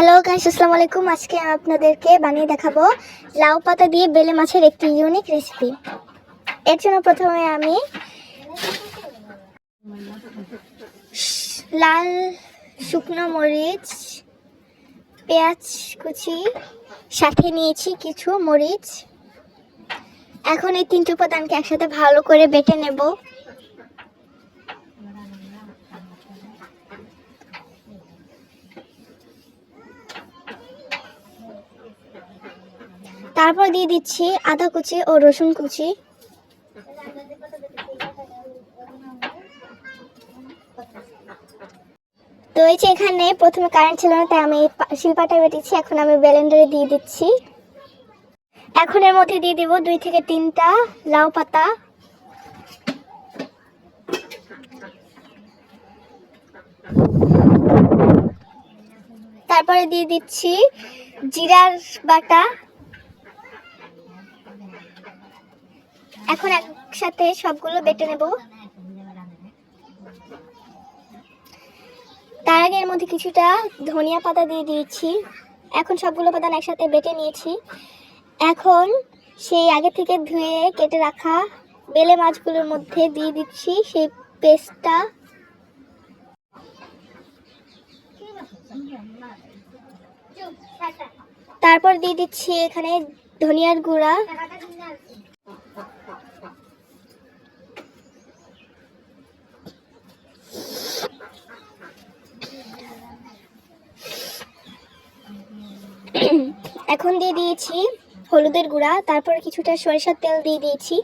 Hello guys, আসসালামু আলাইকুম। আজকে আমি আপনাদেরকে বানিয়ে দেখাবো লাউ পাতা দিয়ে বেলে মাছের একটি ইউনিক রেসিপি। এর জন্য প্রথমে আমি লাল শুকনো মরিচ, পেঁয়াজ কুচি, সাথে নিয়েছি কিছু মরিচ। এখন এই তিনটি উপাদানকে একসাথে ভালো করে বেটে নেব। তারপর দিয়ে দিচ্ছি আদা কুচি ও রসুন কুচি। তো এই যে এখানে প্রথমে কারেন্ট ছিল না, তাই আমি শিলপাটায় বেটেছি। এখন আমি ব্লেন্ডারে দিয়ে দিচ্ছি। এখন এর মধ্যে দিয়ে দিব 2 থেকে 3টা লাউ পাতা। তারপরে দিয়ে দিচ্ছি জিরার বাটা। এখন একসাথে সবগুলো বেটে নেব। তার আগে এর মধ্যে কিছুটা ধনিয়া পাতা দিয়ে দিয়েছি। এখন সবগুলো উপাদান একসাথে বেটে নিয়েছি। এখন সেই আগে থেকে ধুয়ে কেটে রাখা বেলে মাছগুলোর মধ্যে দিয়ে দিচ্ছি সেই পেস্টটা। তারপর দিয়ে দিচ্ছি এখানে ধনিয়ার গুঁড়া, এখন দিয়ে দিয়েছি হলুদের গুঁড়া, তারপর কিছুটা সরিষার তেল দিয়ে দিয়েছি।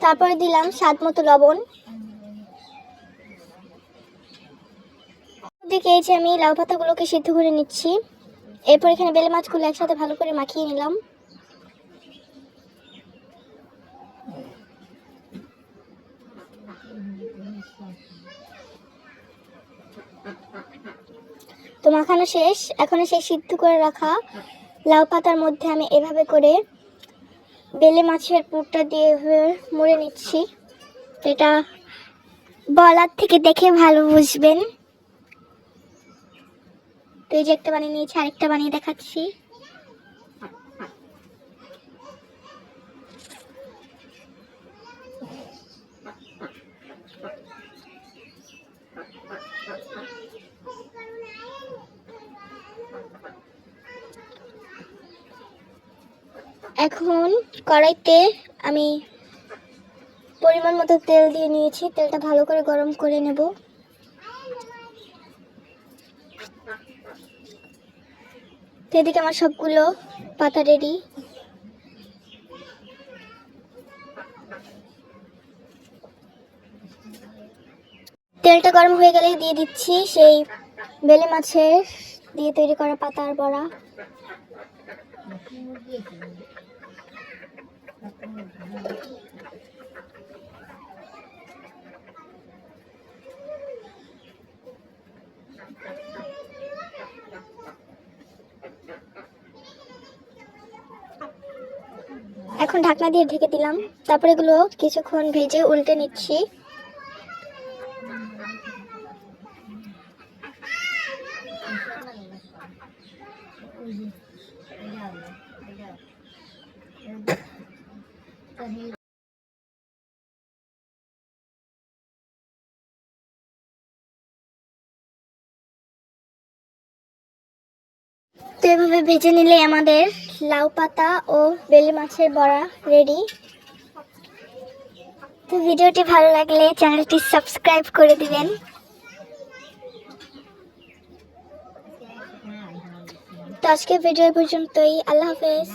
তারপরে দিলাম স্বাদ মতো লবণ। দিকে এই যে আমি লাউ পাতাগুলোকে সিদ্ধ করে নিচ্ছি। এরপর এখানে বেলে মাছগুলো একসাথে ভালো করে মাখিয়ে নিলাম। তো মাখানো শেষ। এখন সেই সিদ্ধ করে রাখা লাউ পাতার মধ্যে আমি এভাবে করে বেলে মাছের পুরটা দিয়ে মুড়ে নিচ্ছি। এটা বলার থেকে দেখে ভালো বুঝবেন। তো এই যে একটা বানিয়ে নিয়েছি, আরেকটা বানিয়ে দেখাচ্ছি। এখন কড়াইতে আমি পরিমাণ মতো তেল দিয়ে নিয়েছি। তেলটা ভালো করে গরম করে নেব। তো এদিকে আমার সবগুলো পাতা রেডি। তেলটা গরম হয়ে গেলে দিয়ে দিচ্ছি সেই বেলে মাছের দিয়ে তৈরি করা পাতার বড়া। এখন ঢাকনা দিয়ে ঢেকে দিলাম। তারপরে এগুলো কিছুক্ষণ ভেজে উল্টে নিচ্ছি। তো এভাবে ভেজে নিলে আমাদের লাউ পাতা ও বেলে মাছের বড়া রেডি। তো ভিডিওটি ভালো লাগলে চ্যানেলটি সাবস্ক্রাইব করে দিবেন। তো আজকে ভিডিও পর্যন্তই। আল্লাহ হাফেজ।